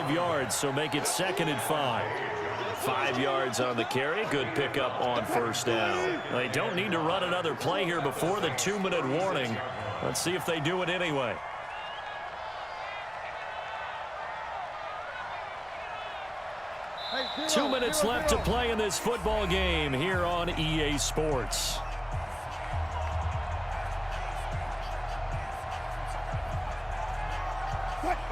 5 yards, so make it 2nd and 5. 5 yards on the carry. Good pickup on first down. They don't need to run another play here before the 2-minute warning. Let's see if they do it anyway. Hey, 2 minutes left to play in this football game here on EA Sports.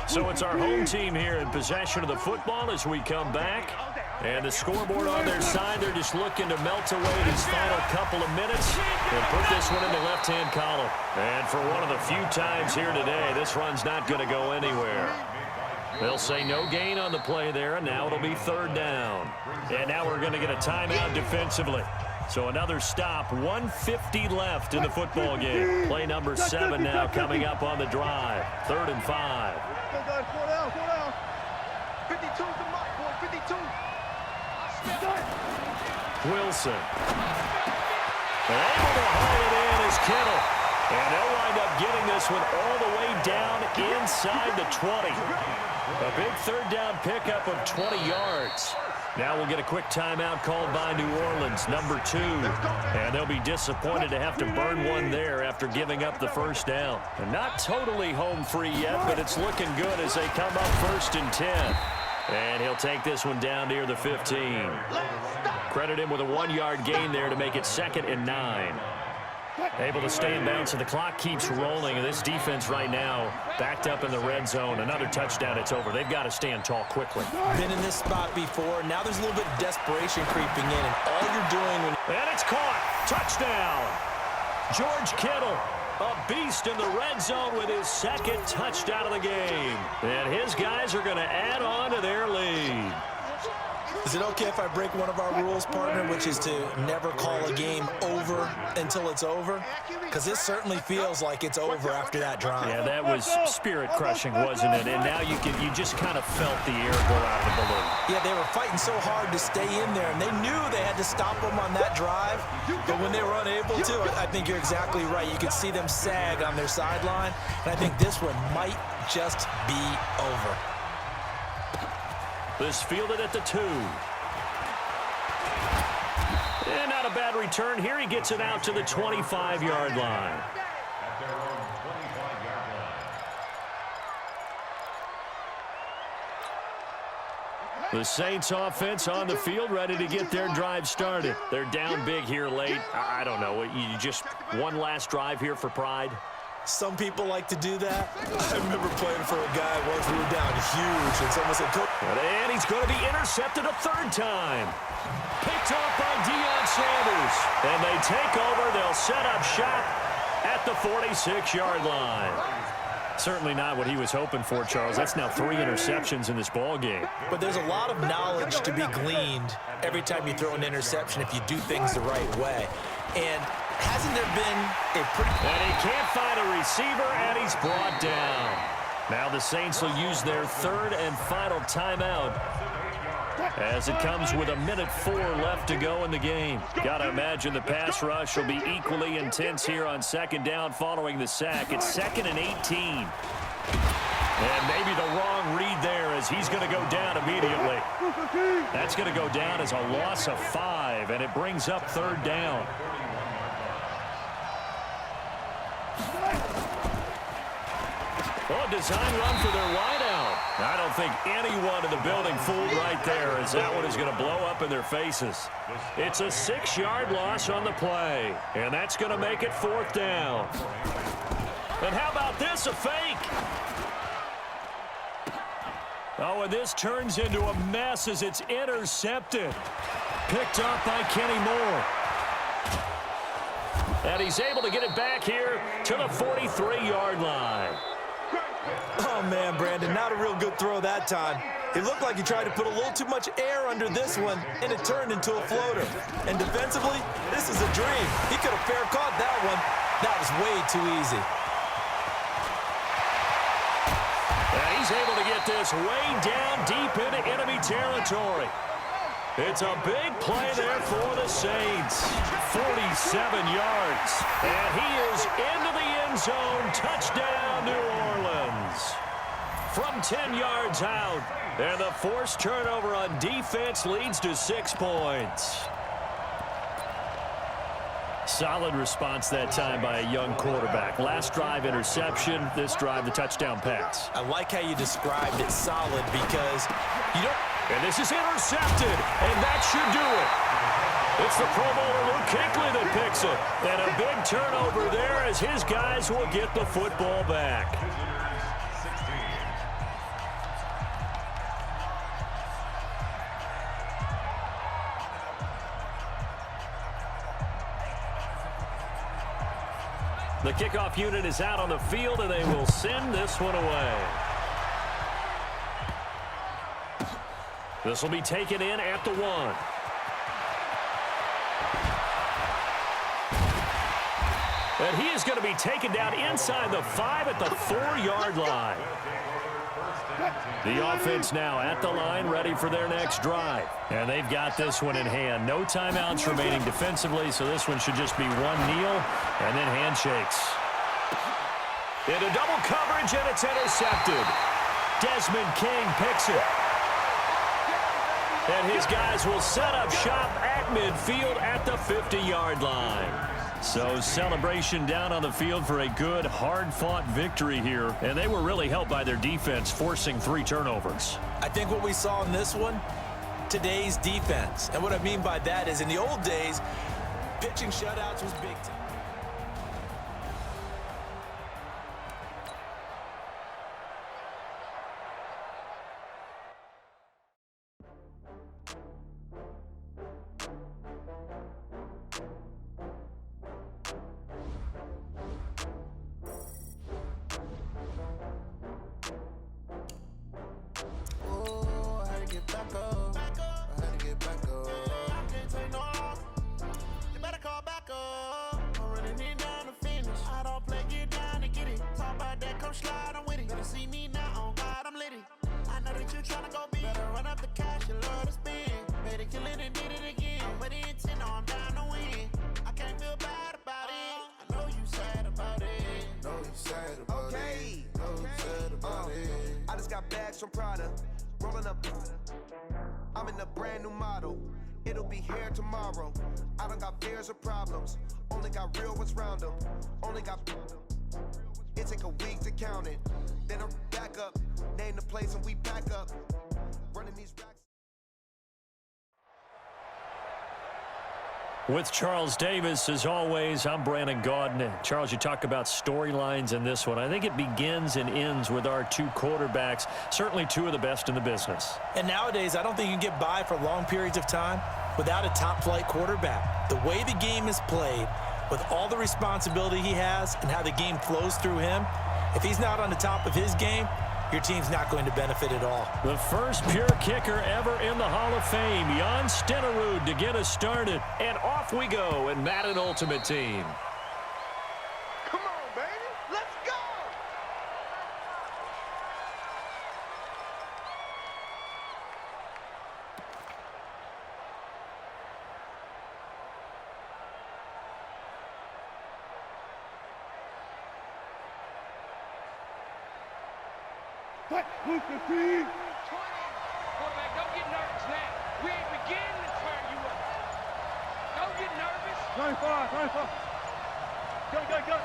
So it's our home team here in possession of the football as we come back. And the scoreboard on their side, they're just looking to melt away these final couple of minutes and put this one in the left-hand column. And for one of the few times here today, this run's not going to go anywhere. They'll say no gain on the play there, and now it'll be 3rd down. And now we're going to get a timeout defensively. So another stop, 1:50 left in the football game. Play number 7 now coming up on the drive. 3rd and 5. 52's the mark, boy, 52. Wilson. Able to haul it in is Kittle. And they'll wind up getting this one all the way down inside the 20. A big 3rd down pickup of 20 yards. Now we'll get a quick timeout called by New Orleans, number 2. And they'll be disappointed to have to burn one there after giving up the first down. And not totally home free yet, but it's looking good as they come up 1st and 10. And he'll take this one down near the 15. Credit him with a 1-yard gain there to make it 2nd and 9. Able to stay in bounds, and the clock keeps rolling. And this defense right now backed up in the red zone. Another touchdown, it's over. They've got to stand tall quickly. Been in this spot before. Now there's a little bit of desperation creeping in, and all you're doing when... And it's caught. Touchdown. George Kittle, a beast in the red zone with his 2nd touchdown of the game. And his guys are going to add on to their lead. Is it okay if I break one of our rules, partner, which is to never call a game over until it's over? Because this certainly feels like it's over after that drive. Yeah, that was spirit-crushing, wasn't it? And now you just kind of felt the air go out of the balloon. Yeah, they were fighting so hard to stay in there, and they knew they had to stop them on that drive. But when they were unable to, I think you're exactly right. You could see them sag on their sideline, and I think this one might just be over. This fielded at the 2. And not a bad return here. He gets it out to the 25-yard line. The Saints offense on the field, ready to get their drive started. They're down big here late. I don't know. You just one last drive here for pride. Some people like to do that. I remember playing for a guy once we were down huge, and someone said, "Coach." And he's going to be intercepted a 3rd time. Picked off by Deion Sanders. And they take over. They'll set up shop at the 46-yard line. Certainly not what he was hoping for, Charles. That's now 3 interceptions in this ball game. But there's a lot of knowledge to be gleaned every time you throw an interception if you do things the right way. And hasn't there been a pretty... And he can't find a receiver, and he's brought down. Now the Saints will use their 3rd and final timeout as it comes with 1:04 left to go in the game. Got to imagine the pass rush will be equally intense here on 2nd down following the sack. It's 2nd and 18. And maybe the wrong read there as he's going to go down immediately. That's going to go down as a loss of 5, and it brings up 3rd down. Oh, design run for their wideout. I don't think anyone in the building fooled right there, as that one is going to blow up in their faces. It's a 6-yard loss on the play, and that's going to make it 4th down. And how about this, a fake? Oh, and this turns into a mess as it's intercepted. Picked up by Kenny Moore. And he's able to get it back here to the 43-yard line. Oh, man, Brandon, not a real good throw that time. It looked like he tried to put a little too much air under this one, and it turned into a floater. And defensively, this is a dream. He could have fair caught that one. That was way too easy. And he's able to get this way down deep into enemy territory. It's a big play there for the Saints. 47 yards. And he is into the end zone. Touchdown, New Orleans. from 10 yards out. And the forced turnover on defense leads to 6 points. Solid response that time by a young quarterback. Last drive, interception. This drive, the touchdown pass. I like how you described it solid because you don't... And this is intercepted, and that should do it. It's the Pro Bowler Luke Kuechly that picks it. And a big turnover there as his guys will get the football back. The kickoff unit is out on the field, and they will send this one away. This will be taken in at the 1. And he is going to be taken down inside the 5 at the 4-yard line. The offense now at the line, ready for their next drive. And they've got this one in hand. No timeouts remaining defensively, so this one should just be one kneel and then handshakes. Into double coverage, and it's intercepted. Desmond King picks it. And his guys will set up shop at midfield at the 50-yard line. So celebration down on the field for a good, hard-fought victory here. And they were really helped by their defense, forcing 3 turnovers. I think what we saw in this one, today's defense. And what I mean by that is in the old days, pitching shutouts was big time. From Prada, rolling up. I'm in a brand new model. It'll be here tomorrow. I don't got fears or problems. Only got real ones round them. Only got. It take a week to count it. Then I'm back up. Name the place and we pack up. Running these racks. With Charles Davis, as always, I'm Brandon Gaudin. Charles, you talk about storylines in this one. I think it begins and ends with our 2 quarterbacks, certainly 2 of the best in the business. And nowadays, I don't think you can get by for long periods of time without a top-flight quarterback. The way the game is played, with all the responsibility he has and how the game flows through him, if he's not on the top of his game, your team's not going to benefit at all. The first pure kicker ever in the Hall of Fame, Jan Stenerud, to get us started. And off we go in Madden Ultimate Team. Come on, baby. Let's go. Who's the team? 20. Quarterback, don't get nervous now. We ain't beginning to turn you up. Don't get nervous. 95, 95. Go.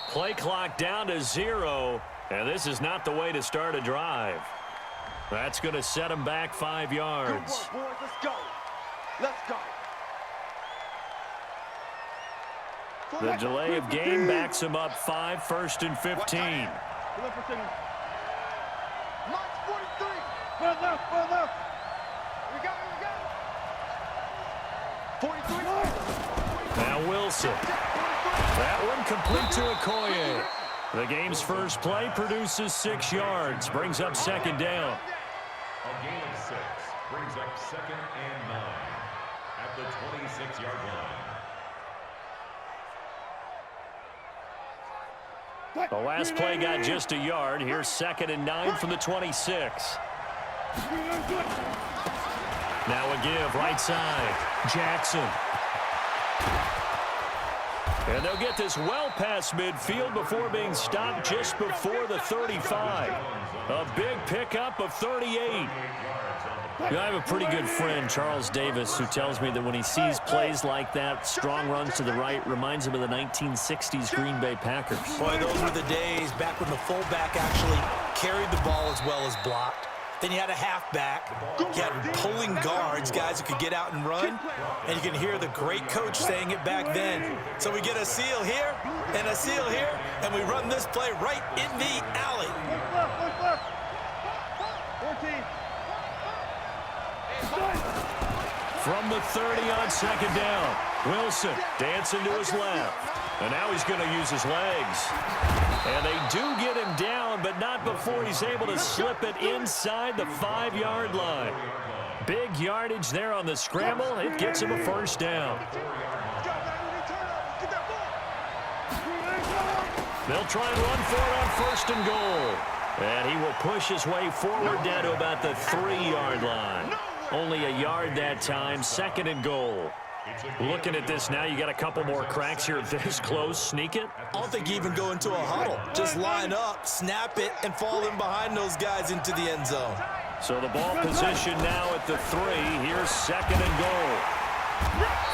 Play clock down to 0, and this is not the way to start a drive. That's going to set him back 5 yards. Good work, boys. Let's go. Let's go. The delay of game backs him up 5, 1st and 15. March 43. Further left. We got it. 43. Now Wilson. That one complete to Okoye. The game's first play produces 6 yards, brings up 2nd down. A gain of 6 brings up 2nd and 9 at the 26-yard line. The last play got just a yard. Here's 2nd and 9 from the 26. Now a give, right side. Jackson. And they'll get this well past midfield before being stopped just before the 35. A big pickup of 38. I have a pretty good friend, Charles Davis, who tells me that when he sees plays like that, strong runs to the right, reminds him of the 1960s Green Bay Packers. Boy, those were the days back when the fullback actually carried the ball as well as blocked. Then you had a halfback. You had pulling guards, guys who could get out and run. And you can hear the great coach saying it back then. So we get a seal here and a seal here, and we run this play right in the alley. 14. From the 30 on second down, Wilson dancing to his left. And now he's going to use his legs. And they do get him down, but not before he's able to slip it inside the 5-yard line. Big yardage there on the scramble. It gets him a first down. They'll try and run for it on first and goal. And he will push his way forward down to about the 3-yard line. Only a yard that time, second and goal. Looking at this now, you got a couple more cracks here this close. Sneak it. I don't think you even go into a huddle. Just line up, snap it, and fall in behind those guys into the end zone. So the ball position now at the 3. Here's second and goal.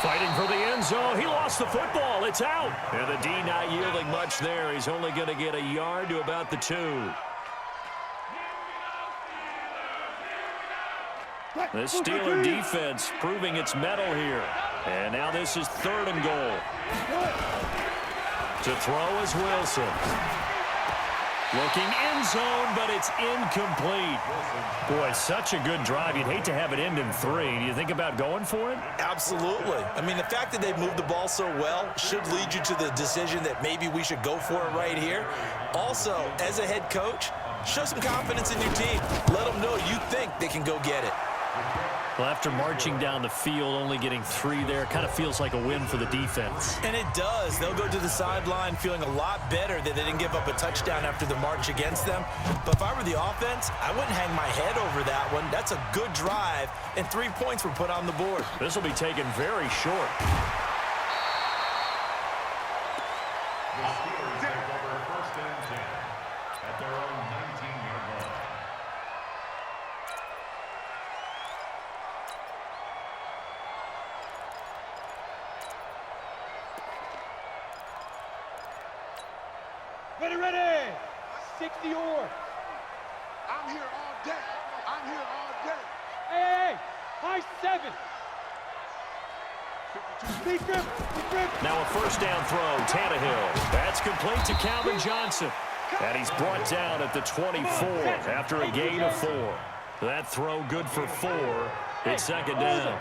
Fighting for the end zone. He lost the football. It's out. And the D not yielding much there. He's only going to get a yard to about the 2. The Steeler defense proving its mettle here. And now this is third and goal. To throw is Wilson. Looking end zone, but it's incomplete. Boy, such a good drive. You'd hate to have it end in 3. Do you think about going for it? Absolutely. I mean, the fact that they moved the ball so well should lead you to the decision that maybe we should go for it right here. Also, as a head coach, show some confidence in your team. Let them know you think they can go get it. Well, after marching down the field, only getting 3 there, kind of feels like a win for the defense. And it does. They'll go to the sideline feeling a lot better that they didn't give up a touchdown after the march against them. But if I were the offense, I wouldn't hang my head over that one. That's a good drive, and 3 points were put on the board. This will be taken very short. The Steelers take over first and 10 at their own 19-yard line. Ready. 60 or. I'm here all day. Hey, high 7. Now a first down throw, Tannehill. That's complete to Calvin Johnson. And he's brought down at the 24 after a gain of 4. That throw good for 4. It's second down.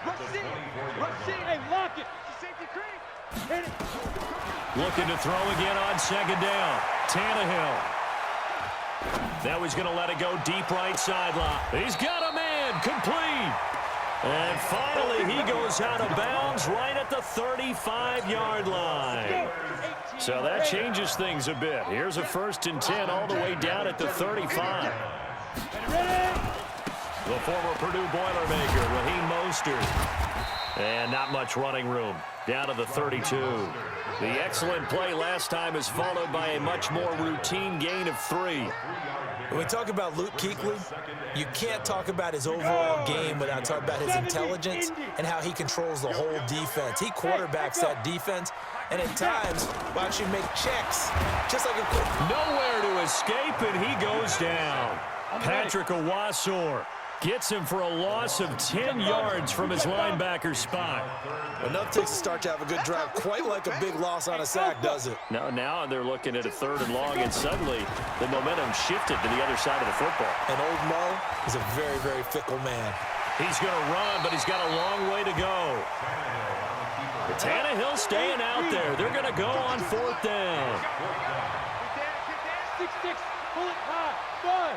Rush in. Hey, lock it. Safety cream. Hit it. Looking to throw again on second down. Tannehill. Now he's going to let it go deep right sideline. He's got a man. Complete. And finally, he goes out of bounds right at the 35-yard line. So that changes things a bit. Here's a first and 10 all the way down at the 35. The former Purdue Boilermaker, Raheem Mostert. And not much running room. Down to the 32. The excellent play last time is followed by a much more routine gain of 3. When we talk about Luke Kuechly, you can't talk about his overall game without talking about his intelligence and how he controls the whole defense. He quarterbacks that defense, and at times, watch him make checks, just like a quick. Nowhere to escape, and he goes down. Patrick Owasor gets him for a loss of 10 yards from his linebacker spot. Enough takes to start to have a good drive, quite like a big loss on a sack, does it? Now they're looking at a third and long, and suddenly the momentum shifted to the other side of the football. And old Mo is a very, very fickle man. He's going to run, but he's got a long way to go. Tannehill staying out there. They're going to go on fourth down. 6-6. Pull it high. 5.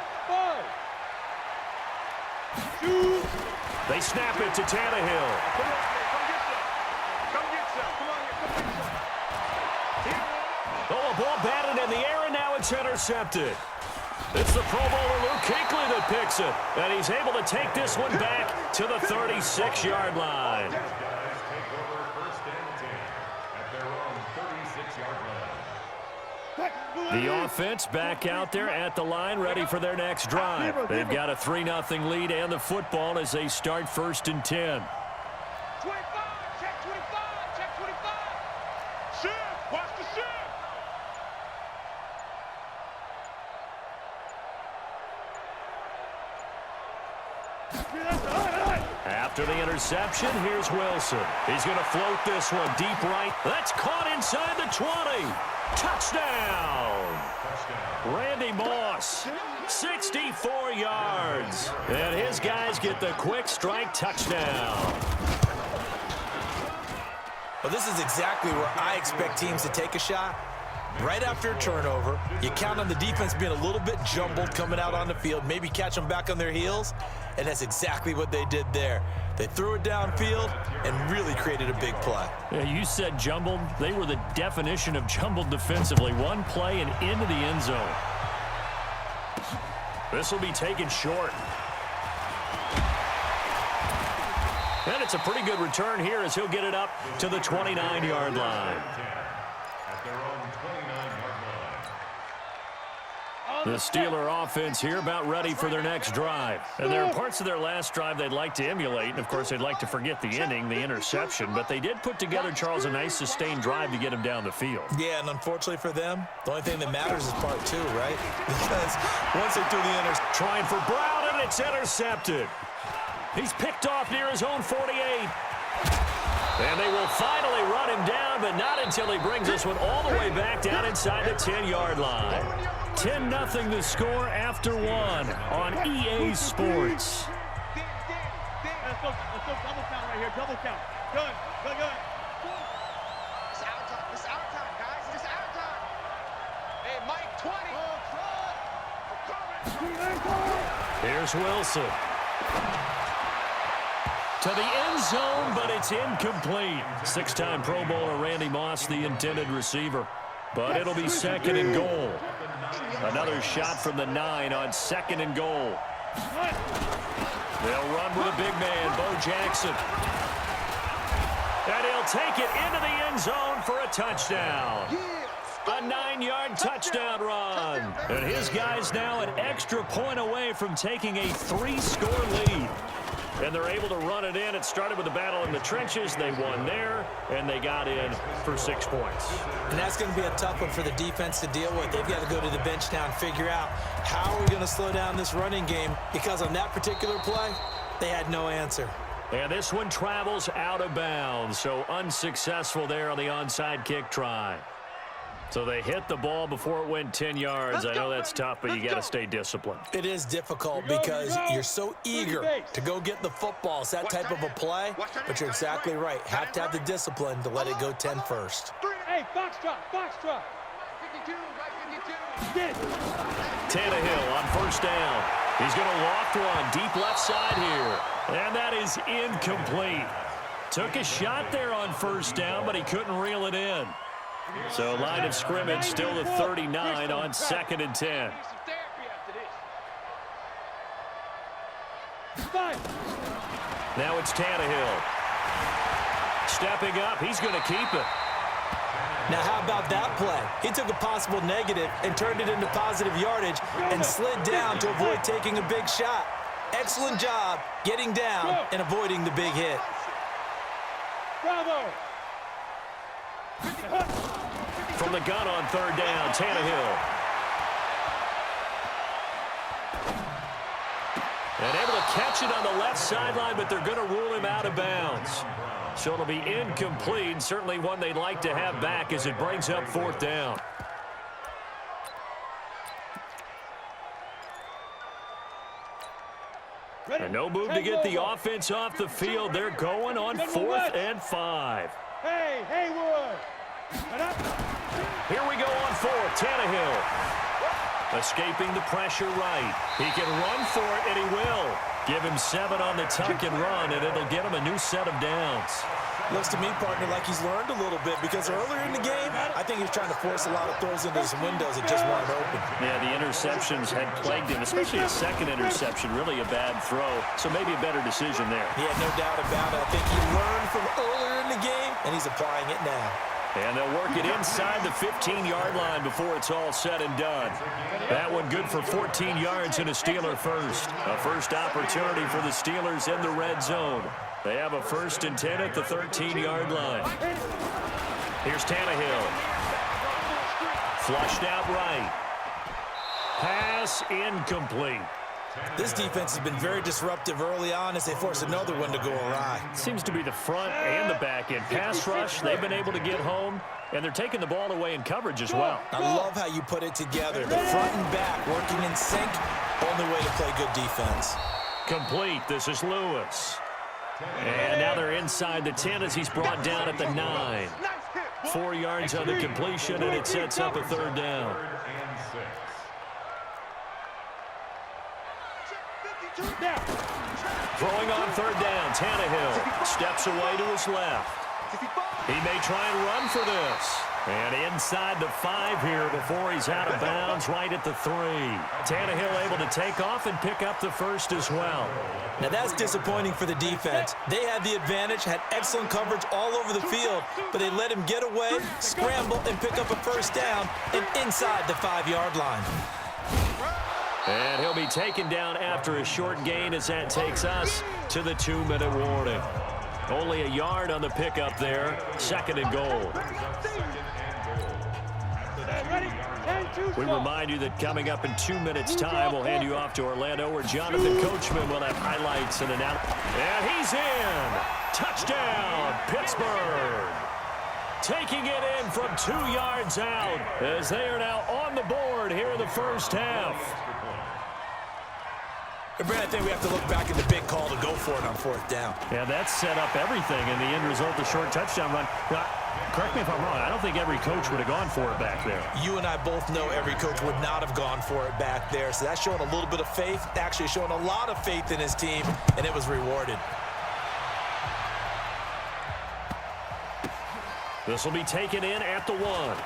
2. They snap it to Tannehill. Oh, a ball batted in the air, and now it's intercepted. It's the Pro Bowler Luke Kuechly that picks it, and he's able to take this one back to the 36-yard line. The offense back out there at the line, ready for their next drive. They've got a 3-0 lead and the football as they start 1st and 10. 25, check 25, check 25. Shift, watch the shift. After the interception, here's Wilson. He's going to float this one deep right. That's caught inside the 20. Touchdown! Randy Moss, 64 yards. And his guys get the quick strike touchdown. Well, this is exactly where I expect teams to take a shot. Right after a turnover, you count on the defense being a little bit jumbled coming out on the field, maybe catch them back on their heels, and that's exactly what they did there. They threw it downfield and really created a big play. Yeah, you said jumbled. They were the definition of jumbled defensively. One play and into the end zone. This will be taken short. And it's a pretty good return here as he'll get it up to the 29-yard line. The Steeler offense here about ready for their next drive. And there are parts of their last drive they'd like to emulate. And, of course, they'd like to forget the inning, the interception. But they did put together, Charles, a nice sustained drive to get him down the field. Yeah, and unfortunately for them, the only thing that matters is part 2, right? Because once they threw the interception. Trying for Brown, and it's intercepted. He's picked off near his own 48. And they will finally run him down, but not until he brings this one all the way back down inside the 10-yard line. 10-0 the score after 1 on EA Sports. Let's go double count right here, double count. Good. It's our time, guys. It's our time. Hey, Mike, 20. Here's Wilson. To the end zone, but it's incomplete. 6-time Pro Bowler Randy Moss, the intended receiver. But it'll be 2nd and goal. Another shot from the 9 on 2nd and goal. They'll run with a big man, Bo Jackson. And he'll take it into the end zone for a touchdown. A 9-yard touchdown run. And his guys now an extra point away from taking a 3-score lead. And they're able to run it in. It started with a battle in the trenches. They won there, and they got in for 6 points. And that's going to be a tough one for the defense to deal with. They've got to go to the bench now and figure out how are we going to slow down this running game, because on that particular play, they had no answer. And this one travels out of bounds, so unsuccessful there on the onside kick try. So they hit the ball before it went 10 yards. I know that's tough, but you got to stay disciplined. It is difficult because you're so eager to go get the football. It's that type of a play, but you're exactly right. Have to have the discipline to let it go 10 first. Hey, box drop. 52, right 52. Tannehill on 1st down. He's going to loft one deep left side here. And that is incomplete. Took a shot there on 1st down, but he couldn't reel it in. So line of scrimmage still the 39 on 2nd and 10. Now it's Tannehill. Stepping up, he's going to keep it. Now how about that play? He took a possible negative and turned it into positive yardage and slid down to avoid taking a big shot. Excellent job getting down and avoiding the big hit. Bravo! From the gun on 3rd down, Tannehill. And able to catch it on the left sideline, but they're going to rule him out of bounds. So it'll be incomplete, certainly one they'd like to have back as it brings up 4th down. And no move to get the offense off the field. They're going on 4th and 5. Hey, Haywood! Here we go on 4th. Tannehill escaping the pressure right. He can run for it, and he will. Give him 7 on the tuck and run, and it'll get him a new set of downs. Looks to me, partner, like he's learned a little bit, because earlier in the game, I think he was trying to force a lot of throws into some windows that just weren't open. Yeah, the interceptions had plagued him, especially a 2nd interception, really a bad throw. So maybe a better decision there. Yeah, no doubt about it. I think he learned from earlier in the game, and he's applying it now. And they'll work it inside the 15-yard line before it's all said and done. That one good for 14 yards and a Steeler first. A first opportunity for the Steelers in the red zone. They have a 1st and 10 at the 13-yard line. Here's Tannehill. Flushed out right. Pass incomplete. This defense has been very disruptive early on as they force another one to go awry. Seems to be the front and the back end. Pass rush, they've been able to get home, and they're taking the ball away in coverage as well. I love how you put it together. The front and back working in sync. Only way to play good defense. Complete. This is Lewis. And now they're inside the 10 as he's brought down at the 9. 4 yards on the completion, and it sets up a 3rd down. Throwing on 3rd down, Tannehill steps away to his left. He may try and run for this. And inside the 5 here before he's out of bounds right at the 3. Tannehill able to take off and pick up the 1st as well. Now that's disappointing for the defense. They had the advantage, had excellent coverage all over the field, but they let him get away, scramble, and pick up a 1st down and inside the 5-yard line. And he'll be taken down after a short gain as that takes us to the 2-minute warning. Only a yard on the pickup there. 2nd and goal. We remind you that coming up in 2 minutes' time, we'll hand you off to Orlando, where Jonathan Coachman will have highlights and analysis. And he's in. Touchdown, Pittsburgh. Taking it in from 2 yards out as they are now on the board here in the first half. Hey, Brad, I think we have to look back at the big call to go for it on 4th down. Yeah, that set up everything in the end result, the short touchdown run. Now, correct me if I'm wrong, I don't think every coach would have gone for it back there. You and I both know every coach would not have gone for it back there, so that's showing a little bit of faith, actually showing a lot of faith in his team, and it was rewarded. This will be taken in at the 1.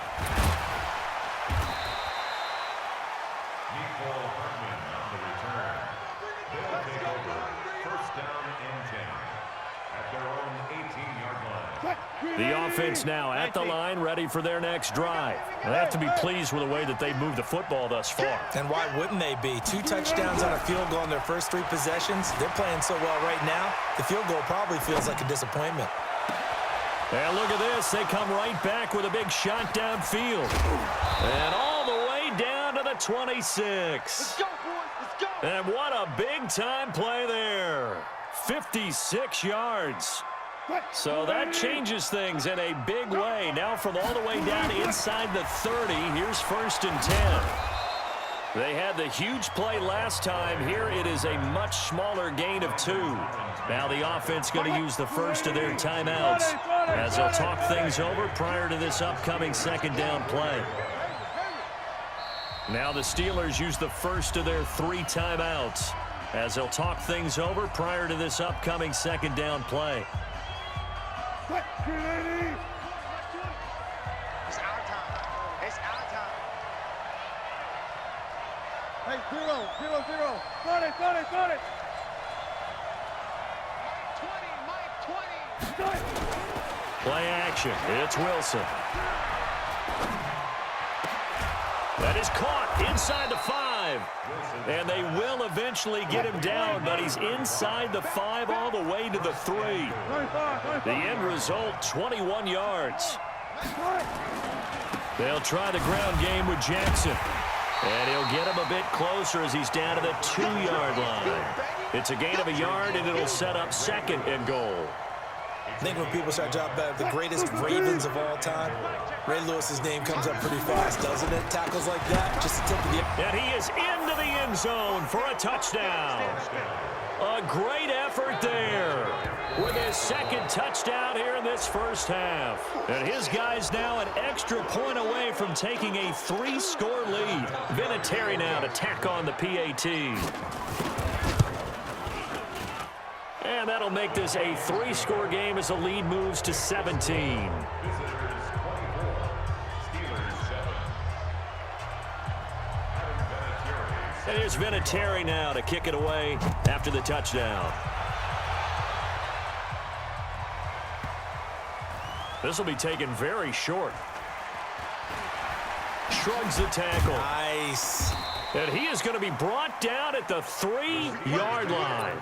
The offense now at the line, ready for their next drive. They have to be pleased with the way that they've moved the football thus far. And why wouldn't they be? 2 touchdowns on a field goal in their first 3 possessions. They're playing so well right now, the field goal probably feels like a disappointment. And look at this. They come right back with a big shot downfield. And all the way down to the 26. Let's go, boys. Let's go. And what a big-time play there. 56 yards. So that changes things in a big way. Now from all the way down inside the 30, here's 1st and 10. They had the huge play last time. Here it is a much smaller gain of 2. Now the offense going to use the first of their timeouts as they'll talk things over prior to this upcoming 2nd down play. Now the Steelers use the first of their 3 timeouts as they'll talk things over prior to this upcoming 2nd down play. It's our time. It's our time. Hey, 0-0-0. Got it. 20, Mike, 20. Play action. It's Wilson. That is caught inside the 5. And they will eventually get him down, but he's inside the 5 all the way to the 3. The end result, 21 yards. They'll try the ground game with Jackson. And he'll get him a bit closer as he's down to the 2-yard line. It's a gain of a yard, and it'll set up 2nd and goal. I think when people start talking about the greatest Ravens of all time, Ray Lewis's name comes up pretty fast, doesn't it? Tackles like that, just a tip of the... And he is into the end zone for a touchdown. A great effort there with his 2nd touchdown here in this first half. And his guys now an extra point away from taking a 3-score lead. Vinatieri now to tack on the PAT. And that'll make this a 3-score game as the lead moves to 17. And here's Vinatieri now to kick it away after the touchdown. This will be taken very short. Shrugs the tackle. Nice. And he is going to be brought down at the 3-yard line.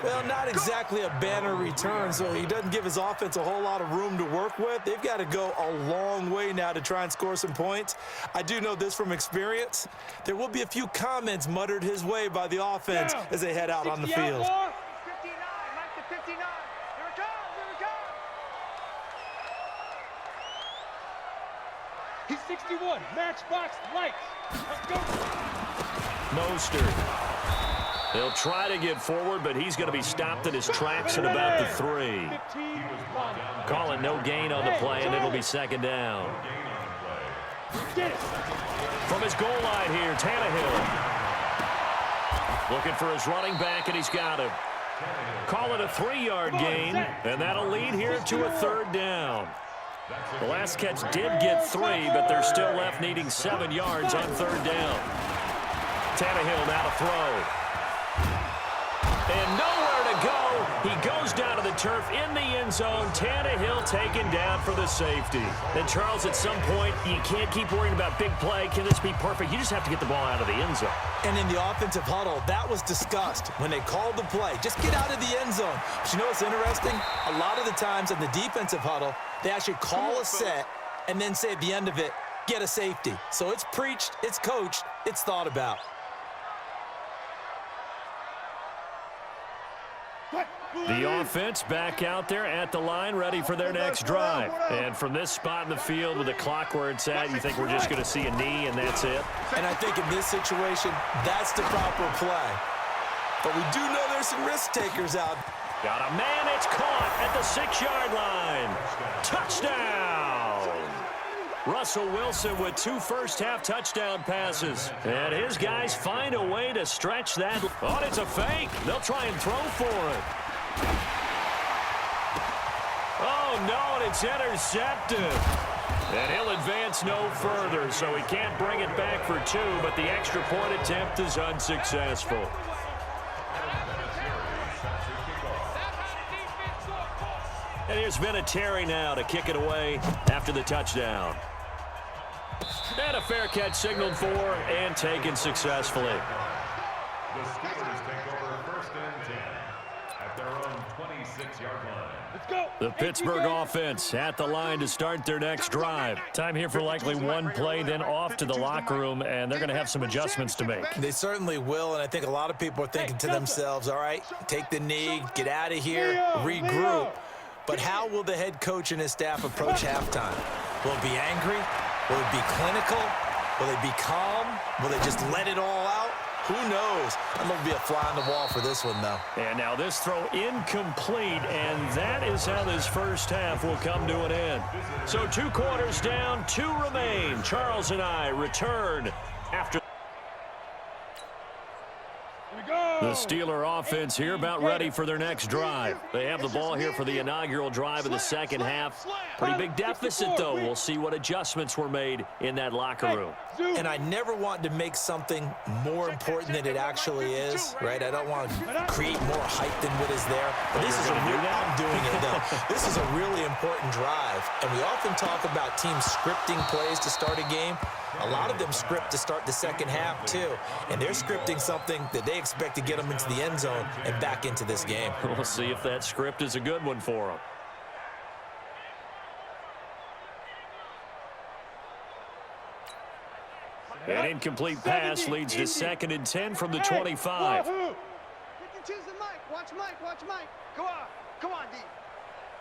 Well, not exactly a banner return, so he doesn't give his offense a whole lot of room to work with. They've got to go a long way now to try and score some points. I do know this from experience. There will be a few comments muttered his way by the offense as they head out on the field. 59, Mike to 59. Here it comes, here it comes. He's 61, matchbox lights. Let's go. Mostert. He'll try to get forward, but he's going to be stopped in his tracks at about the 3. Call it no gain on the play, and it'll be second down. From his goal line here, Tannehill. Looking for his running back, and he's got him. Call it a 3-yard gain, and that'll lead here to a 3rd down. The last catch did get 3, but they're still left needing 7 yards on 3rd down. Tannehill now to throw. And nowhere to go. He goes down to the turf in the end zone. Tannehill taken down for the safety. And Charles, at some point, you can't keep worrying about big play. Can this be perfect? You just have to get the ball out of the end zone. And in the offensive huddle, that was discussed when they called the play. Just get out of the end zone. But you know what's interesting? A lot of the times in the defensive huddle, they actually call a set and then say at the end of it, get a safety. So it's preached, it's coached, it's thought about. The offense back out there at the line, ready for their next drive. And from this spot in the field with the clock where it's at, you think we're just going to see a knee and that's it? And I think in this situation, that's the proper play. But we do know there's some risk takers out. Got a man, it's caught at the 6-yard line. Touchdown! Russell Wilson with 2 first-half touchdown passes. And his guys find a way to stretch that. Oh, it's a fake. They'll try and throw for it. Oh, no, and it's intercepted. And he'll advance no further, so he can't bring it back for 2, but the extra point attempt is unsuccessful. And here's Vinatieri now to kick it away after the touchdown. And a fair catch signaled for and taken successfully. The Steelers take over 1st and 10 at their own 26-yard line. Let's go. The Pittsburgh offense at the line to start their next drive. Time here for likely one play, then off to the locker room, and they're going to have some adjustments to make. They certainly will, and I think a lot of people are thinking to themselves, all right, take the knee, get out of here, regroup. But how will the head coach and his staff approach halftime? Will it be angry? Will it be clinical? Will they be calm? Will they just let it all out? Who knows? I'm going to be a fly on the wall for this one, though. And now this throw incomplete, and that is how this first half will come to an end. So 2 quarters down, 2 remain. Charles and I return after. The Steeler offense here about ready for their next drive. They have the ball here for the inaugural drive of the second half. Pretty big deficit, though. We'll see what adjustments were made in that locker room. And I never want to make something more important than it actually is, right? I don't want to create more hype than what is there. But this is I'm doing it, though. This is a really important drive. And we often talk about teams scripting plays to start a game. A lot of them script to start the second half, too. And they're scripting something that they expect to get them into the end zone and back into this game. We'll see if that script is a good one for them. An incomplete pass leads to 2nd and 10 from the 25. You can choose the mic. Watch Mike. Watch Mike. Go on. Come on, D.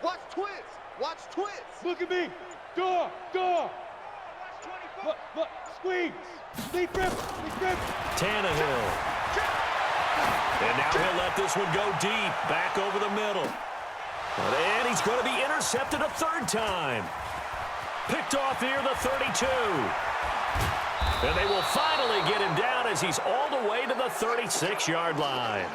Watch Twitch. Watch Twitch. Look at me. Door. Look. Squeeze. Deep rip. Tannehill. And now he'll let this one go deep. Back over the middle. And he's going to be intercepted a 3rd time. Picked off near the 32. And they will finally get him down as he's all the way to the 36-yard line.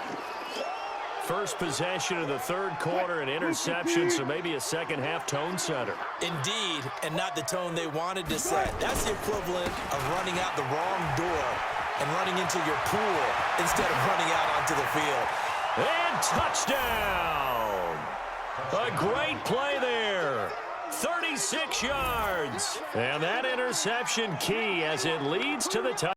First possession of the 3rd quarter, an interception, so maybe a second-half tone setter. Indeed, and not the tone they wanted to set. That's the equivalent of running out the wrong door and running into your pool instead of running out onto the field. And touchdown! A great play there. 30 26 yards. And that interception key as it leads to the touchdown.